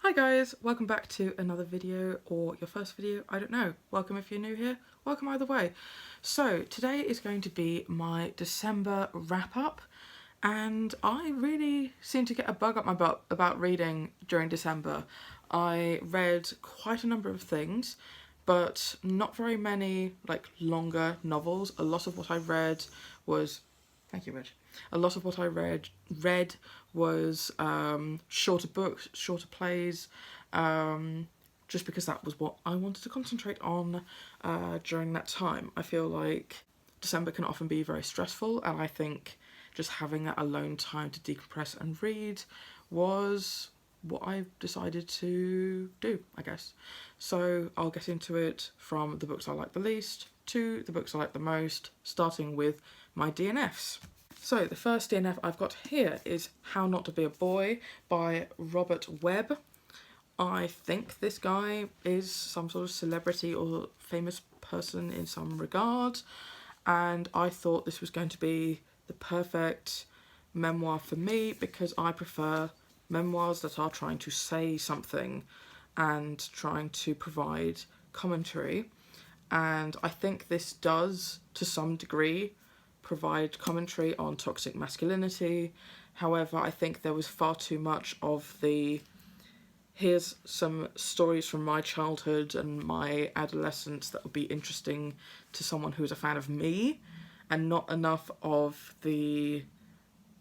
Hi guys, welcome back to another video, or your first video, I don't know. Welcome if you're new here, welcome either way. So today is going to be my December wrap up, and I really seem to get a bug up my butt about reading during December. I read quite a number of things, but not very many like longer novels. A lot of what I read was, thank you Rich, a lot of what I read was shorter books, shorter plays, just because that was what I wanted to concentrate on during that time. I feel like December can often be very stressful, and I think just having that alone time to decompress and read was what I decided to do, I guess. So I'll get into it from the books I like the least to the books I like the most, starting with my DNFs. So the first DNF I've got here is How Not to Be a Boy by Robert Webb. I think this guy is some sort of celebrity or famous person in some regard, and I thought this was going to be the perfect memoir for me because I prefer memoirs that are trying to say something and trying to provide commentary, and I think this does to some degree provide commentary on toxic masculinity. However, I think there was far too much of the here's some stories from my childhood and my adolescence that would be interesting to someone who is a fan of me, and not enough of the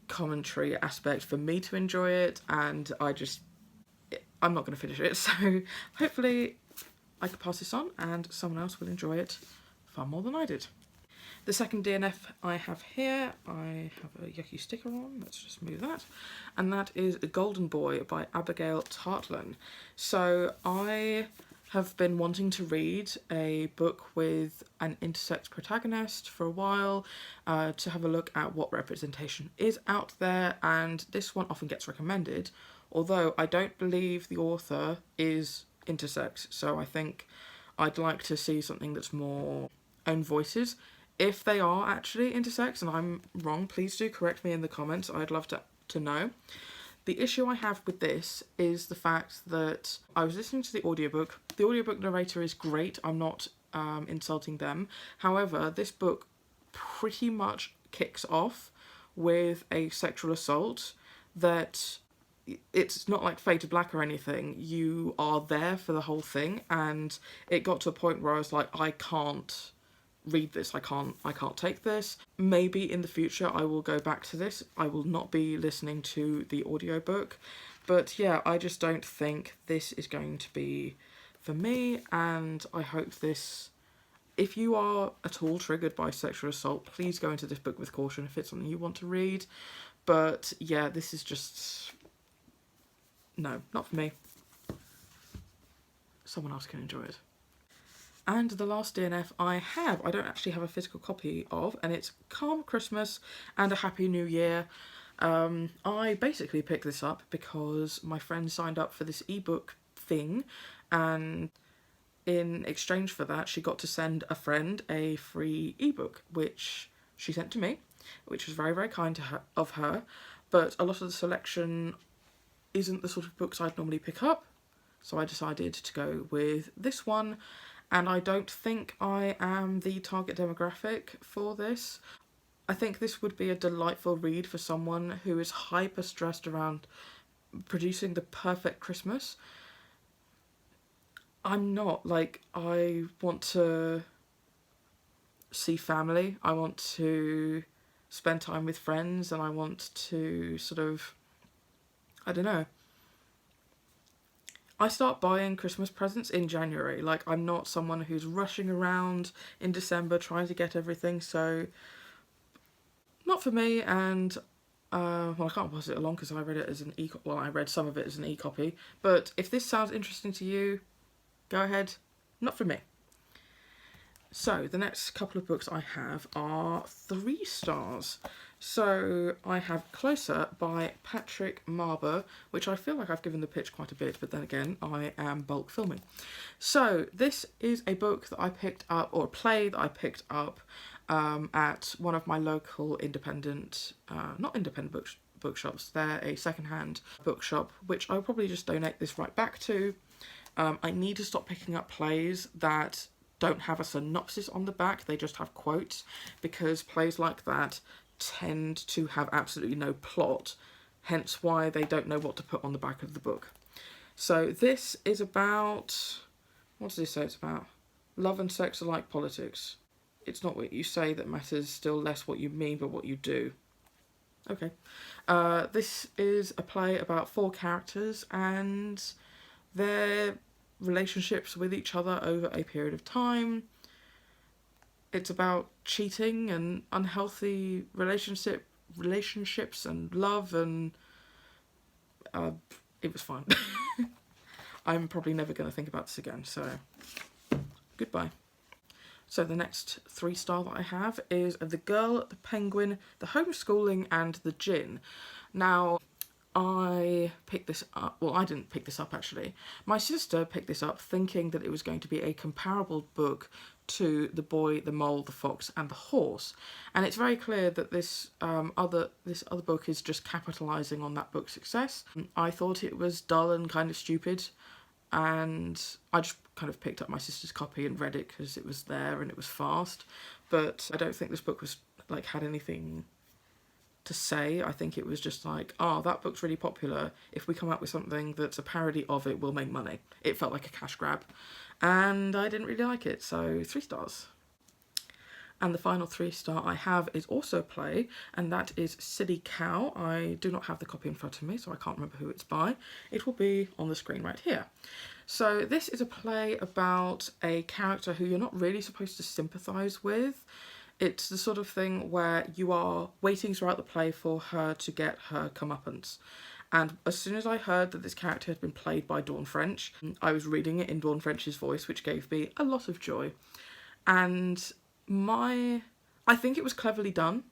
commentary aspect for me to enjoy it, and I'm not going to finish it, so hopefully I can pass this on and someone else will enjoy it far more than I did. The second DNF I have here, I have a yucky sticker on, let's just move that, and that is Golden Boy by Abigail Tartlin. So I have been wanting to read a book with an intersex protagonist for a while, to have a look at what representation is out there, and this one often gets recommended, although I don't believe the author is intersex, so I think I'd like to see something that's more own voices. If they are actually intersex and I'm wrong, please do correct me in the comments. I'd love to know. The issue I have with this is the fact that I was listening to the audiobook. The audiobook narrator is great. I'm not insulting them. However, this book pretty much kicks off with a sexual assault that it's not like Fade to Black or anything. You are there for the whole thing, and it got to a point where I was like, I can't read this, I can't take this. Maybe in the future I will go back to this. I will not be listening to the audiobook, but yeah, I just don't think this is going to be for me, and I hope this, if you are at all triggered by sexual assault, please go into this book with caution if it's something you want to read. But yeah, this is just, no, not for me. Someone else can enjoy it. And the last DNF I don't actually have a physical copy of, and it's Calm Christmas and a Happy New Year. I basically picked this up because my friend signed up for this ebook thing, and in exchange for that she got to send a friend a free ebook, which she sent to me, which was very, very kind of her, but a lot of the selection isn't the sort of books I'd normally pick up, so I decided to go with this one. And I don't think I am the target demographic for this. I think this would be a delightful read for someone who is hyper stressed around producing the perfect Christmas. I'm not, like, I want to see family, I want to spend time with friends, and I want to sort of, I don't know, I start buying Christmas presents in January. Like, I'm not someone who's rushing around in December trying to get everything, so not for me. And well, I can't pass it along because I read it as an well, I read some of it as an e-copy, but if this sounds interesting to you, go ahead. Not for me. So the next couple of books I have are 3 stars. So I have Closer by Patrick Marber, which I feel like I've given the pitch quite a bit, but then again, I am bulk filming. So this is a book that I picked up, or a play that I picked up at one of my local independent, not independent bookshops. They're a secondhand bookshop, which I'll probably just donate this right back to. I need to stop picking up plays that don't have a synopsis on the back, they just have quotes, because plays like that tend to have absolutely no plot, hence why they don't know what to put on the back of the book. So this is about, what does this say it's about? Love and sex are like politics. It's not what you say that matters, still less what you mean, but what you do. Okay. This is a play about 4 characters and their relationships with each other over a period of time. It's about cheating and unhealthy relationships and love, and it was fun. I'm probably never going to think about this again, so goodbye. So the next 3-star that I have is The Girl, the Penguin, the Homeschooling and the Gin. Now, I picked this up, well, I didn't pick this up actually. My sister picked this up thinking that it was going to be a comparable book to The Boy, the Mole, the Fox and the Horse. And it's very clear that this other book is just capitalising on that book's success. I thought it was dull and kind of stupid, and I just kind of picked up my sister's copy and read it because it was there and it was fast. But I don't think this book was had anything to say. I think it was just like, oh, that book's really popular, if we come up with something that's a parody of it, we'll make money. It felt like a cash grab, and I didn't really like it, so 3 stars. And the final 3-star I have is also a play, and that is Silly Cow. I do not have the copy in front of me, so I can't remember who it's by. It will be on the screen right here. So this is a play about a character who you're not really supposed to sympathise with. It's the sort of thing where you are waiting throughout the play for her to get her comeuppance. And as soon as I heard that this character had been played by Dawn French, I was reading it in Dawn French's voice, which gave me a lot of joy. And I think it was cleverly done,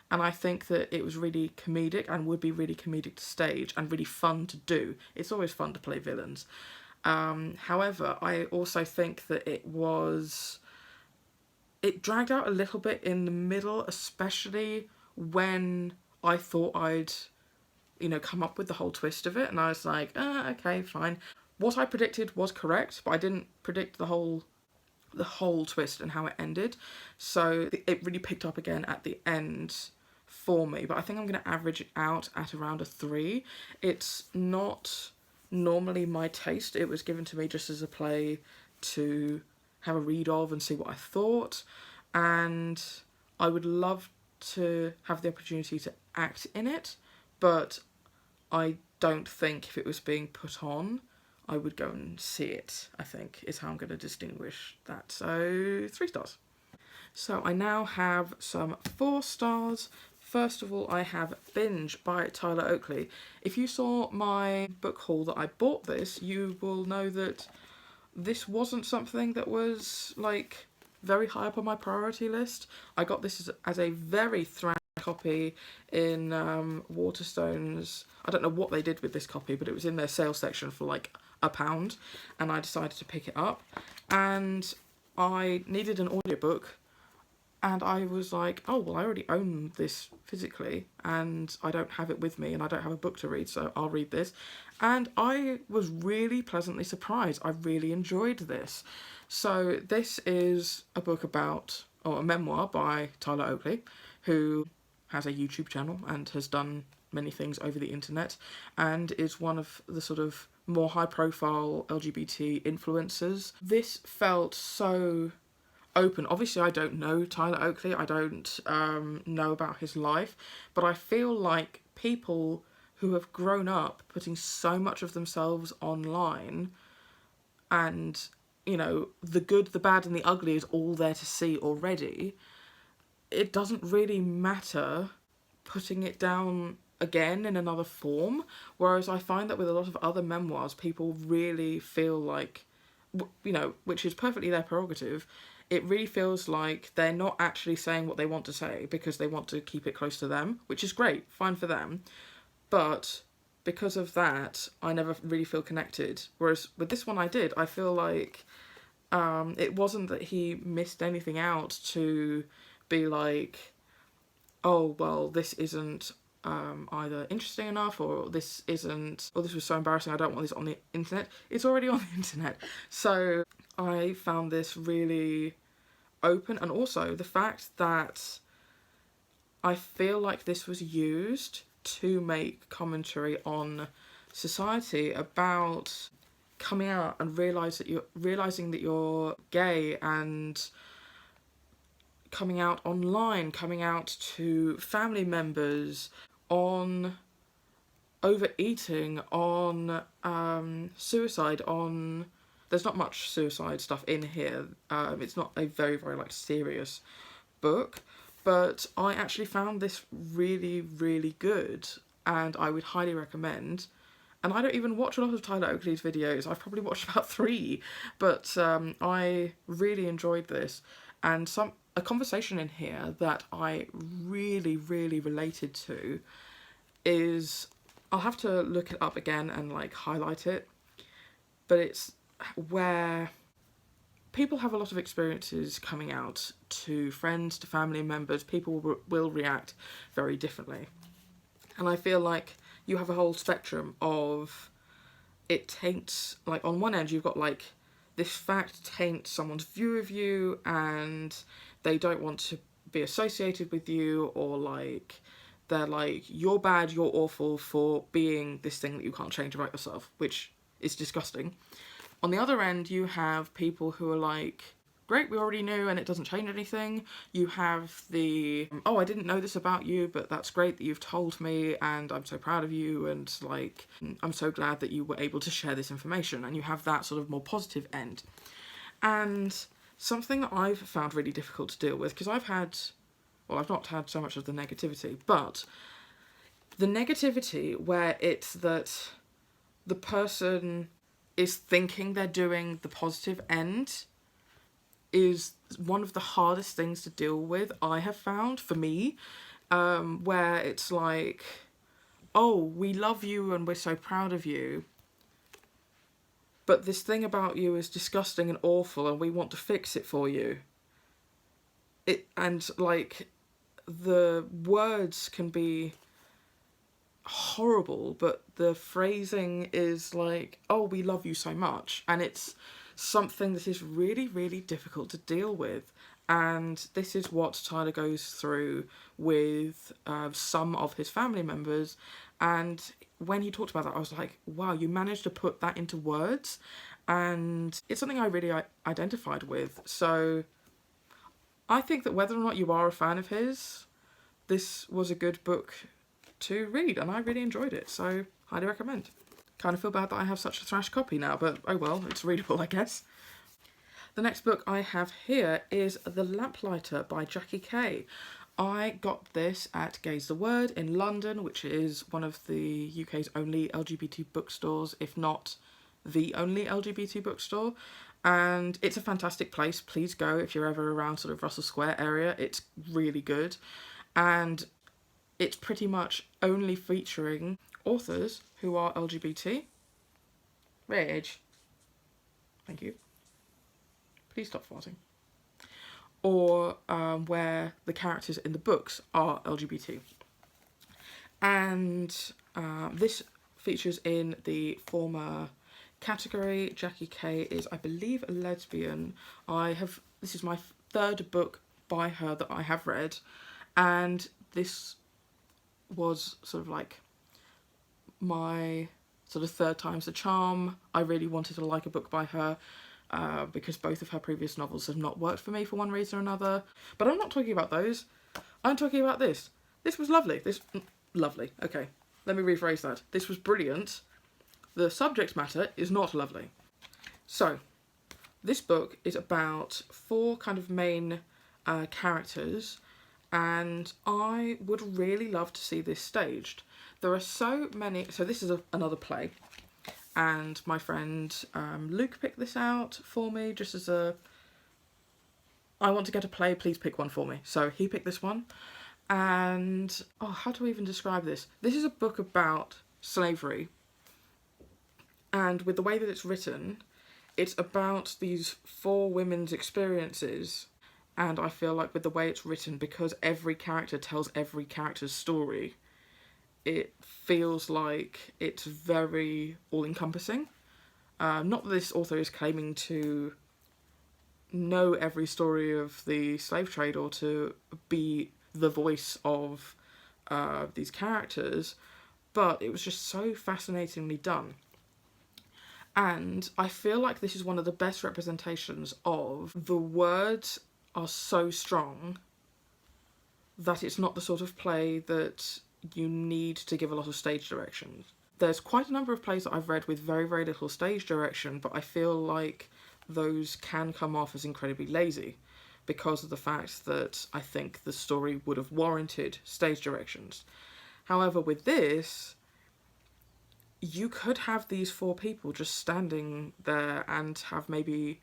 and I think that it was really comedic and would be really comedic to stage and really fun to do. It's always fun to play villains. However, I also think that it dragged out a little bit in the middle, especially when I thought I'd, come up with the whole twist of it, and I was like, okay, fine. What I predicted was correct, but I didn't predict the whole twist and how it ended, so it really picked up again at the end for me. But I think I'm going to average it out at around a 3. It's not normally my taste. It was given to me just as a play to have a read of and see what I thought, and I would love to have the opportunity to act in it, but I don't think if it was being put on I would go and see it, I think, is how I'm going to distinguish that. So 3 stars. So I now have some 4 stars. First of all, I have Binge by Tyler Oakley. If you saw my book haul that I bought this, you will know that this wasn't something that was very high up on my priority list. I got this as a very thrashed copy in Waterstones. I don't know what they did with this copy, but it was in their sales section for £1, and I decided to pick it up. And I needed an audiobook, and I was like, oh, well, I already own this physically, and I don't have it with me, and I don't have a book to read, so I'll read this. And I was really pleasantly surprised. I really enjoyed this. So this is a book about, or a memoir by Tyler Oakley, who has a YouTube channel and has done many things over the internet, and is one of the sort of more high-profile LGBT influencers. This felt so open. Obviously, I don't know Tyler Oakley. I don't know about his life, but I feel like people who have grown up putting so much of themselves online, and the good, the bad and the ugly is all there to see already, it doesn't really matter putting it down again in another form. Whereas I find that with a lot of other memoirs, people really feel like, which is perfectly their prerogative, it really feels like they're not actually saying what they want to say because they want to keep it close to them, which is great, fine for them. But because of that, I never really feel connected. Whereas with this one I did. I feel like it wasn't that he missed anything out to be like, oh, well, this isn't either interesting enough, or this isn't, or this was so embarrassing I don't want this on the internet. It's already on the internet. So I found this really open, and also the fact that I feel like this was used to make commentary on society about coming out and realizing that you're gay, and coming out online, coming out to family members, on overeating, on suicide, on... There's not much suicide stuff in here. It's not a very, very like serious book, but I actually found this really, really good, and I would highly recommend. And I don't even watch a lot of Tyler Oakley's videos. I've probably watched about 3, but I really enjoyed this. And a conversation in here that I really, really related to is, I'll have to look it up again and like highlight it, but it's where people have a lot of experiences coming out to friends, to family members. People will react very differently. And I feel like you have a whole spectrum of, it taints, like on one end you've got like, this fact taints someone's view of you, and they don't want to be associated with you, or like, they're like, you're bad, you're awful for being this thing that you can't change about yourself, which is disgusting. On the other end, you have people who are like, great, we already knew and it doesn't change anything. You have the, oh, I didn't know this about you, but that's great that you've told me, and I'm so proud of you, and like, I'm so glad that you were able to share this information. And you have that sort of more positive end. And something that I've found really difficult to deal with, because I've not had so much of the negativity, but the negativity where it's that the person is thinking they're doing the positive end is one of the hardest things to deal with, I have found, for me, where it's like, oh, we love you and we're so proud of you, but this thing about you is disgusting and awful and we want to fix it for you. And like, the words can be horrible, but the phrasing is like, oh, we love you so much, and it's something that is really, really difficult to deal with. And this is what Tyler goes through with some of his family members, and when he talked about that, I was like, wow, you managed to put that into words, and it's something I really identified with. So I think that whether or not you are a fan of his, this was a good book to read, and I really enjoyed it, so highly recommend. Kind of feel bad that I have such a thrash copy now, but oh well, it's readable, I guess. The next book I have here is The Lamplighter by Jackie Kay. I got this at Gaze the Word in London, which is one of the UK's only LGBT bookstores, if not the only LGBT bookstore. And it's a fantastic place. Please go if you're ever around sort of Russell Square area. It's really good. And it's pretty much only featuring authors who are LGBT. Reg. Thank you. Please stop farting. Or where the characters in the books are LGBT. And this features in the former category. Jackie Kay is, I believe, a lesbian. This is my 3rd book by her that I have read, and this was sort of like my sort of 3rd time's the charm. I really wanted to like a book by her because both of her previous novels have not worked for me for one reason or another. But I'm not talking about those. I'm talking about this. This was lovely. Lovely. Okay, let me rephrase that. This was brilliant. The subject matter is not lovely. So, this book is about 4 kind of main characters, and I would really love to see this staged. There are so many... So this is another play, and my friend Luke picked this out for me just as a... I want to get a play, please pick one for me. So he picked this one, and... Oh, how do I even describe this? This is a book about slavery, and with the way that it's written, it's about these 4 women's experiences. And I feel like with the way it's written, because every character tells every character's story, it feels like it's very all-encompassing. Not that this author is claiming to know every story of the slave trade or to be the voice of these characters, but it was just so fascinatingly done. And I feel like this is one of the best representations of the words are so strong that it's not the sort of play that you need to give a lot of stage directions. There's quite a number of plays that I've read with very, very little stage direction, but I feel like those can come off as incredibly lazy because of the fact that I think the story would have warranted stage directions. However, with this, you could have these four people just standing there and have maybe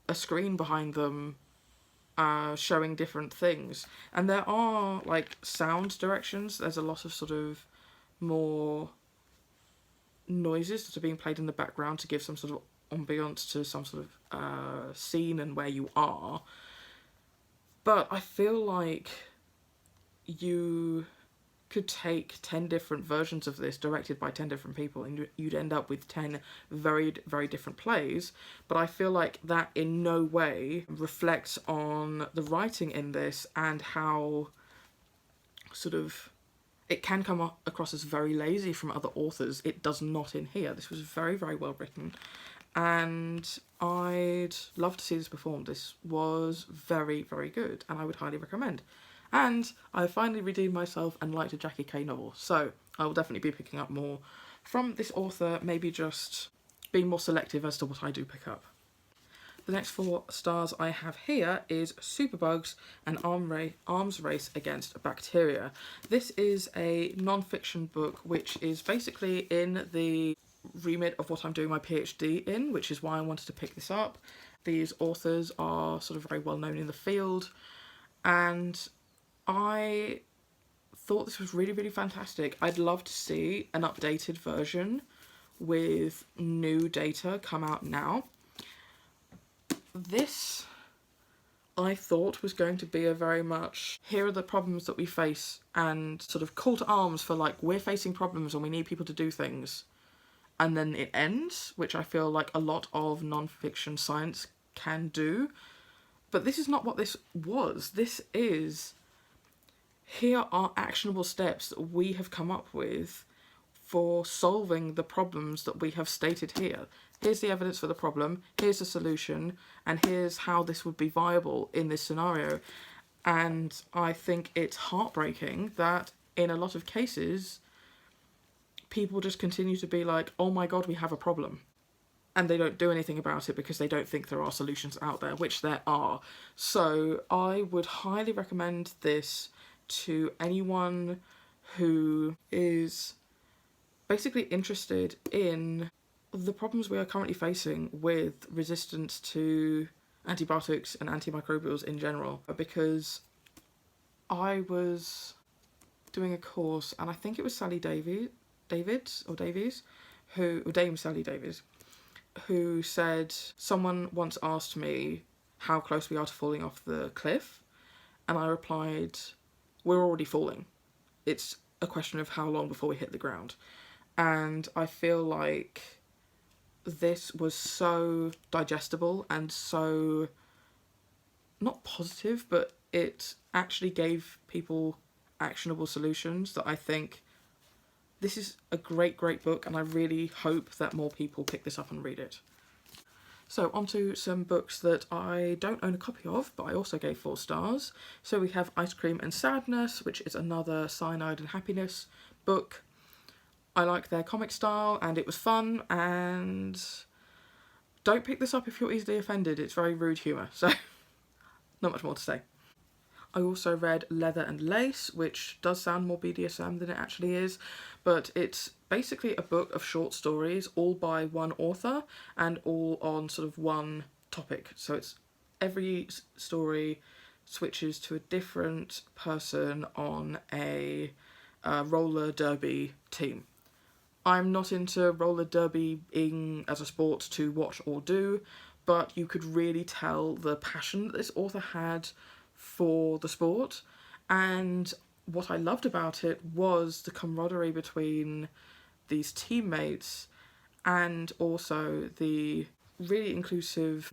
a screen behind them showing different things. And there are, like, sound directions. There's a lot of sort of more noises that are being played in the background to give some sort of ambiance to some sort of scene and where you are. But I feel like you could take 10 different versions of this directed by 10 different people and you'd end up with 10 very, very different plays. But I feel like that in no way reflects on the writing in this and how sort of it can come across as very lazy from other authors. It does not in here. This was very, very well written. And I'd love to see this performed. This was very, very good and I would highly recommend. And I finally redeemed myself and liked a Jackie Kay novel, so I will definitely be picking up more from this author, maybe just being more selective as to what I do pick up. The next 4 stars I have here is Superbugs and Arms Race Against Bacteria. This is a non-fiction book which is basically in the remit of what I'm doing my PhD in, which is why I wanted to pick this up. These authors are sort of very well known in the field, and I thought this was really, really fantastic. I'd love to see an updated version with new data come out now. This, I thought, was going to be a very much, here are the problems that we face, and sort of call to arms for, like, we're facing problems and we need people to do things. And then it ends, which I feel like a lot of non-fiction science can do. But this is not what this was. This is, here are actionable steps that we have come up with for solving the problems that we have stated here. Here's the evidence for the problem, here's the solution, and here's how this would be viable in this scenario. And I think it's heartbreaking that in a lot of cases, people just continue to be like, oh my god, we have a problem. And they don't do anything about it because they don't think there are solutions out there, which there are. So I would highly recommend this to anyone who is basically interested in the problems we are currently facing with resistance to antibiotics and antimicrobials in general. Because I was doing a course, and I think it was Dame Sally Davies, who said, someone once asked me how close we are to falling off the cliff, and I replied, we're already falling. It's a question of how long before we hit the ground. And I feel like this was so digestible and so, not positive, but it actually gave people actionable solutions that I think this is a great, great book, and I really hope that more people pick this up and read it. So on to some books that I don't own a copy of, but I also gave 4 stars. So we have Ice Cream and Sadness, which is another Cyanide and Happiness book. I like their comic style and it was fun, and don't pick this up if you're easily offended. It's very rude humour, so not much more to say. I also read Leather and Lace, which does sound more BDSM than it actually is, but it's basically a book of short stories, all by one author, and all on sort of one topic. So it's every story switches to a different person on a roller derby team. I'm not into roller derbying as a sport to watch or do, but you could really tell the passion that this author had for the sport, and what I loved about it was the camaraderie between these teammates, and also the really inclusive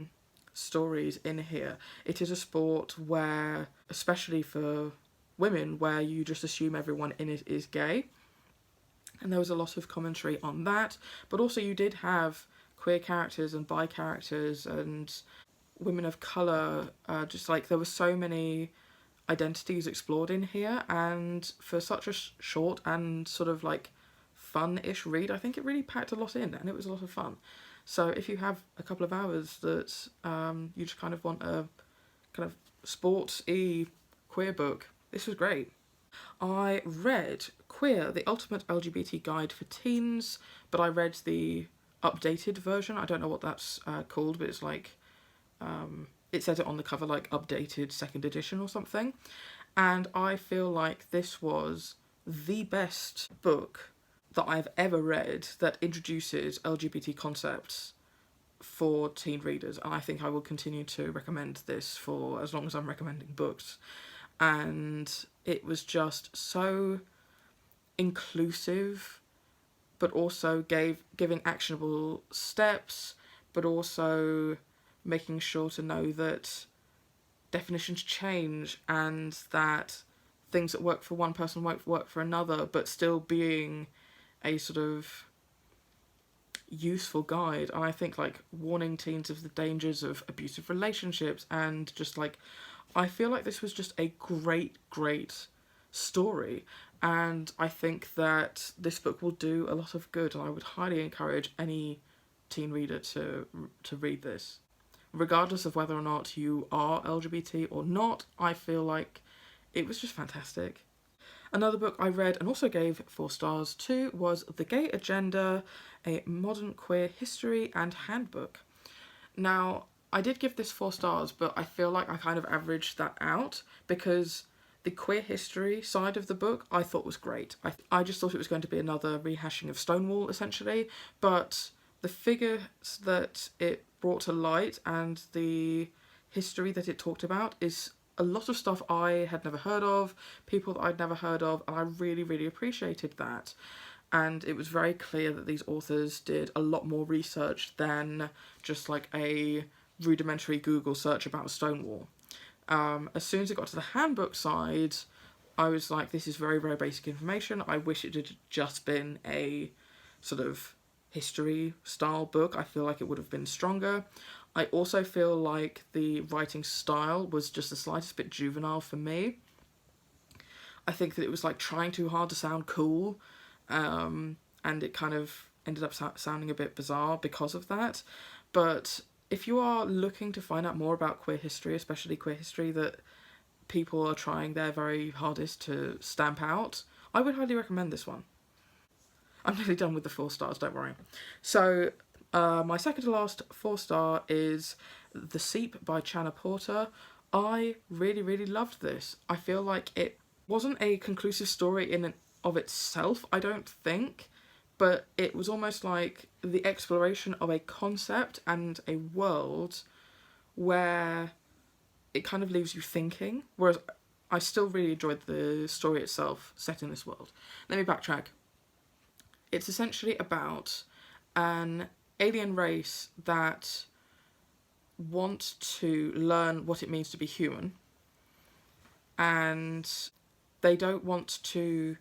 stories in here. It is a sport where, especially for women, where you just assume everyone in it is gay, and there was a lot of commentary on that, but also you did have queer characters and bi characters and women of colour, just like there were so many identities explored in here, and for such a short and sort of like fun-ish read, I think it really packed a lot in, and it was a lot of fun. So if you have a couple of hours that you just kind of want a kind of sports-y queer book, this was great. I read Queer, the Ultimate LGBT Guide for Teens, but I read the updated version. I don't know what that's called, but it's like, it says it on the cover, like updated second edition or something. And I feel like this was the best book that I've ever read that introduces LGBT concepts for teen readers, and I think I will continue to recommend this for as long as I'm recommending books. And it was just so inclusive, but also giving actionable steps, but also making sure to know that definitions change and that things that work for one person won't work for another, but still being a sort of useful guide. And I think like warning teens of the dangers of abusive relationships, and just like, I feel like this was just a great story, and I think that this book will do a lot of good, and I would highly encourage any teen reader to read this. Regardless of whether or not you are LGBT or not, I feel like it was just fantastic. Another book I read and also gave 4 stars to was The Gay Agenda, a modern queer history and handbook. Now, I did give this 4 stars, but I feel like I kind of averaged that out because the queer history side of the book I thought was great. I just thought it was going to be another rehashing of Stonewall, essentially, but the figures that it brought to light and the history that it talked about is a lot of stuff I had never heard of, people that I'd never heard of, and I really appreciated that. And it was very clear that these authors did a lot more research than just like a rudimentary Google search about Stonewall. As soon as it got to the handbook side, I was like, this is very basic information. I wish it had just been a sort of history style book. I feel like it would have been stronger. I also feel like the writing style was just the slightest bit juvenile for me. I think that it was like trying too hard to sound cool, and it kind of ended up sounding a bit bizarre because of that. But if you are looking to find out more about queer history, especially queer history that people are trying their very hardest to stamp out, I would highly recommend this one. I'm nearly done with the 4 stars, don't worry. So, my second to last 4-star is The Seep by Channa Porter. I really loved this. I feel like it wasn't a conclusive story in and of itself, I don't think, but it was almost like the exploration of a concept and a world where it kind of leaves you thinking, whereas I still really enjoyed the story itself set in this world. Let me backtrack. It's essentially about an alien race that want to learn what it means to be human, and they don't want to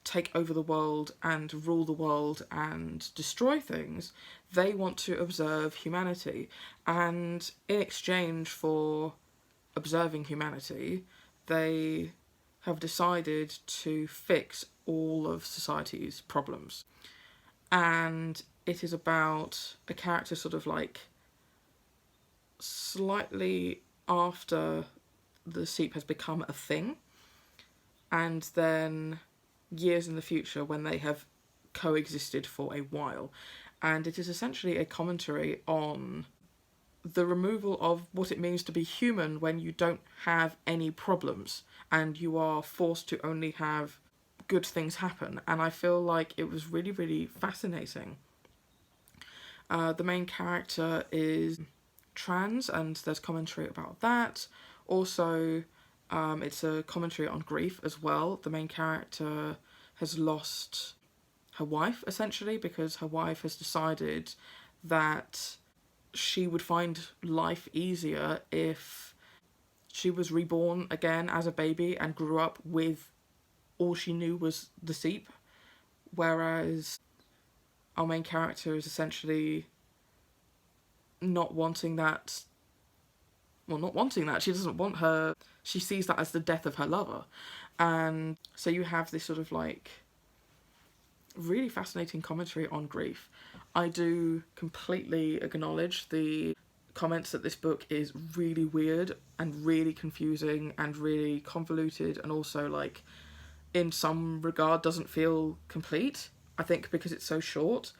take over the world and rule the world and destroy things. They want to observe humanity, and in exchange for observing humanity, they have decided to fix all of society's problems. And it is about a character sort of like slightly after the Seep has become a thing, and then years in the future when they have coexisted for a while. And it is essentially a commentary on the removal of what it means to be human when you don't have any problems and you are forced to only have good things happen. And I feel like it was really fascinating. The main character is trans, and there's commentary about that. Also, It's a commentary on grief as well. The main character has lost her wife, essentially, because her wife has decided that she would find life easier if she was reborn again as a baby and grew up with all she knew was the seep, whereas our main character is essentially not wanting that. Well, not wanting that. She doesn't want her. She sees that as the death of her lover. And so you have this sort of like really fascinating commentary on grief. I do completely acknowledge the comments that this book is really weird and really confusing and really convoluted, and also like in some regard doesn't feel complete, I think, because it's so short.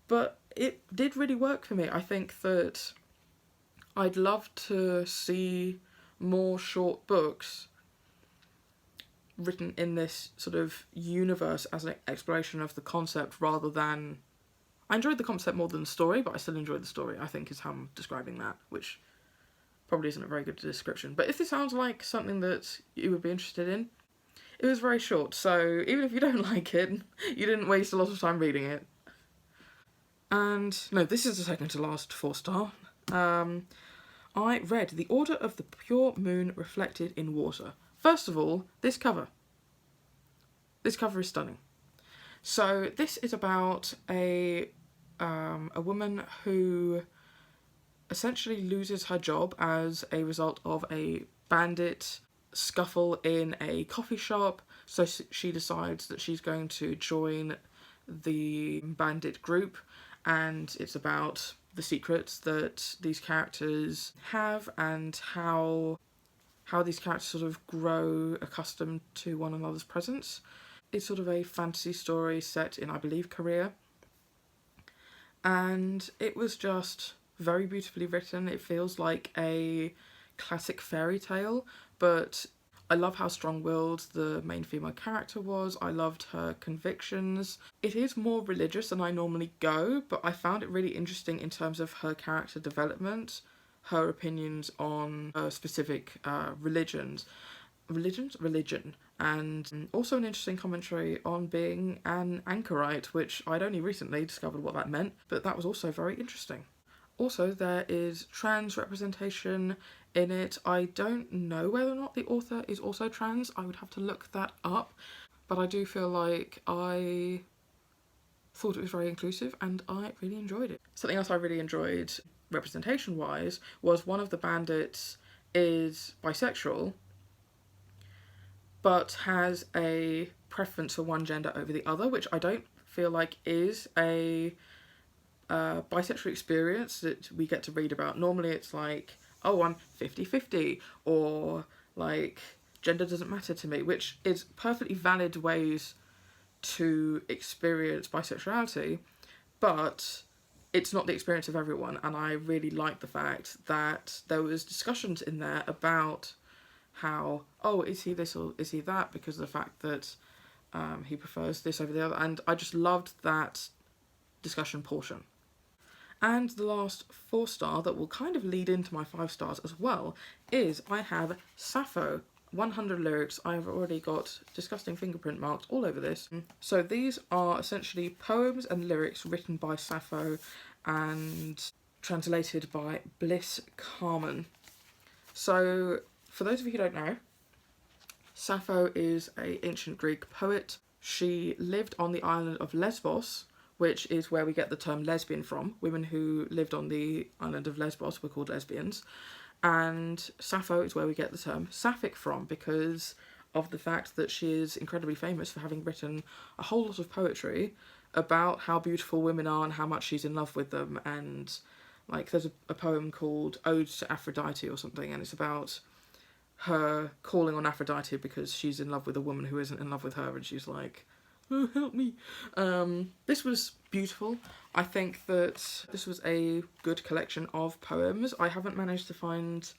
But it did really work for me. I think that I'd love to see more short books written in this sort of universe as an exploration of the concept, rather than... I enjoyed the concept more than the story, but I still enjoyed the story, I think is how I'm describing that, which probably isn't a very good description. But if this sounds like something that you would be interested in, it was very short, so even if you don't like it, you didn't waste a lot of time reading it. And no, this is the second to last 4-star. I read The Order of the Pure Moon Reflected in Water. First of all, this cover. This cover is stunning. So this is about a woman who essentially loses her job as a result of a bandit scuffle in a coffee shop. So she decides that she's going to join the bandit group, and it's about the secrets that these characters have and how these characters sort of grow accustomed to one another's presence. It's sort of a fantasy story set in, I believe, Korea. And it was just very beautifully written. It feels like a classic fairy tale, but I love how strong-willed the main female character was. I loved her convictions. It is more religious than I normally go, but I found it really interesting in terms of her character development, her opinions on specific religion, and also an interesting commentary on being an anchorite, which I'd only recently discovered what that meant, but that was also very interesting. Also, there is trans representation in it. I don't know whether or not the author is also trans. I would have to look that up, but I do feel like I thought it was very inclusive and I really enjoyed it. Something else I really enjoyed representation-wise was one of the bandits is bisexual, but has a preference for one gender over the other, which I don't feel like is a bisexual experience that we get to read about. Normally it's like, oh, I'm 50-50, or like, gender doesn't matter to me, which is perfectly valid ways to experience bisexuality, but it's not the experience of everyone. And I really like the fact that there was discussions in there about how, oh, is he this or is he that, because of the fact that he prefers this over the other, and I just loved that discussion portion. And the last 4-star that will kind of lead into my 5 stars as well is I have Sappho, 100 lyrics. I have already got disgusting fingerprint marks all over this. So these are essentially poems and lyrics written by Sappho and translated by Bliss Carmen. So for those of you who don't know, Sappho is an ancient Greek poet. She lived on the island of Lesbos, which is where we get the term lesbian from. Women who lived on the island of Lesbos were called lesbians. And Sappho is where we get the term sapphic from, because of the fact that she is incredibly famous for having written a whole lot of poetry about how beautiful women are and how much she's in love with them. And like, there's a poem called Ode to Aphrodite or something, and it's about her calling on Aphrodite because she's in love with a woman who isn't in love with her, and she's like, oh, help me. This was beautiful. I think that this was a good collection of poems. I haven't managed to find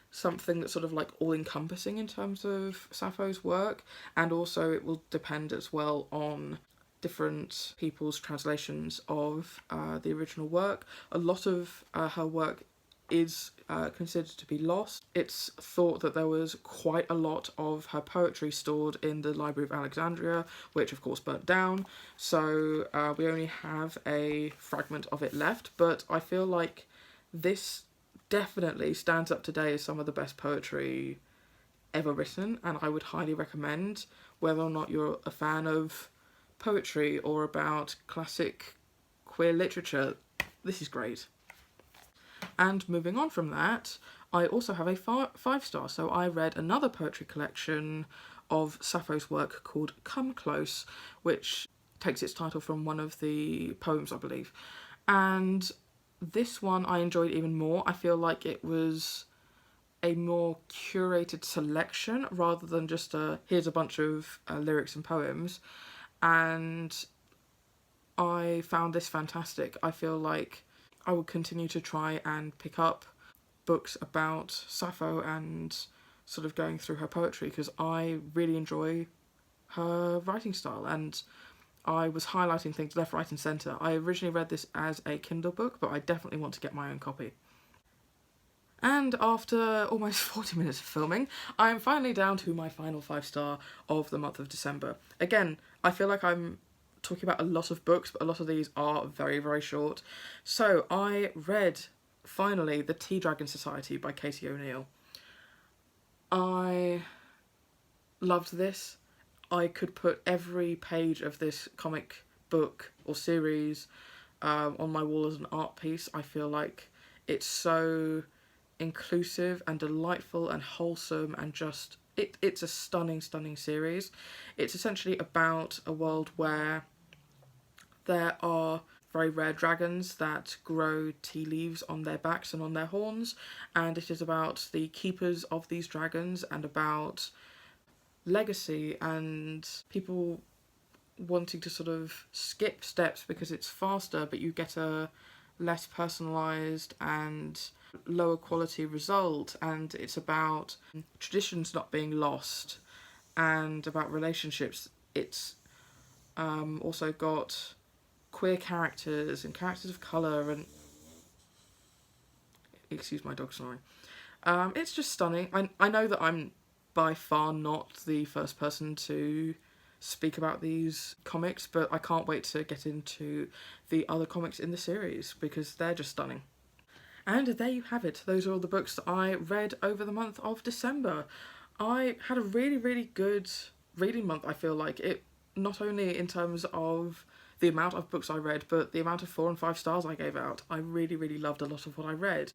something that's sort of like all-encompassing in terms of Sappho's work, and also it will depend as well on different people's translations of the original work. A lot of her work is considered to be lost. It's thought that there was quite a lot of her poetry stored in the Library of Alexandria, which of course burnt down, so we only have a fragment of it left, but I feel like this definitely stands up today as some of the best poetry ever written, and I would highly recommend, whether or not you're a fan of poetry or about classic queer literature, this is great. And moving on from that, I also have a 5-star. So I read another poetry collection of Sappho's work called Come Close, which takes its title from one of the poems, I believe. And this one I enjoyed even more. I feel like it was a more curated selection rather than just here's a bunch of lyrics and poems. And I found this fantastic. I feel like I will continue to try and pick up books about Sappho and sort of going through her poetry, because I really enjoy her writing style, and I was highlighting things left, right and centre. I originally read this as a Kindle book, but I definitely want to get my own copy. And after almost 40 minutes of filming, I am finally down to my final 5-star of the month of December. Again, I feel like I'm talking about a lot of books, but a lot of these are very, very short. So I read, finally, The Tea Dragon Society by Katie O'Neill. I loved this. I could put every page of this comic book or series on my wall as an art piece. I feel like it's so inclusive and delightful and wholesome, and just it's a stunning series. It's essentially about a world where there are very rare dragons that grow tea leaves on their backs and on their horns, and it is about the keepers of these dragons and about legacy and people wanting to sort of skip steps because it's faster, but you get a less personalised and lower quality result. And it's about traditions not being lost and about relationships. It's also got queer characters and characters of colour, and excuse my dog snoring. It's just stunning. I know that I'm by far not the first person to speak about these comics, but I can't wait to get into the other comics in the series because they're just stunning. And there you have it. Those are all the books that I read over the month of December. I had a really, really good reading month, I feel like. It not only in terms of the amount of books I read, but the amount of 4 and 5 stars I gave out. I really, really loved a lot of what I read.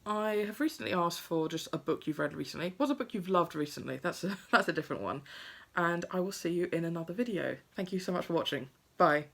I have recently asked for just a book you've read recently. What's a book you've loved recently? That's a different one. And I will see you in another video. Thank you so much for watching. Bye.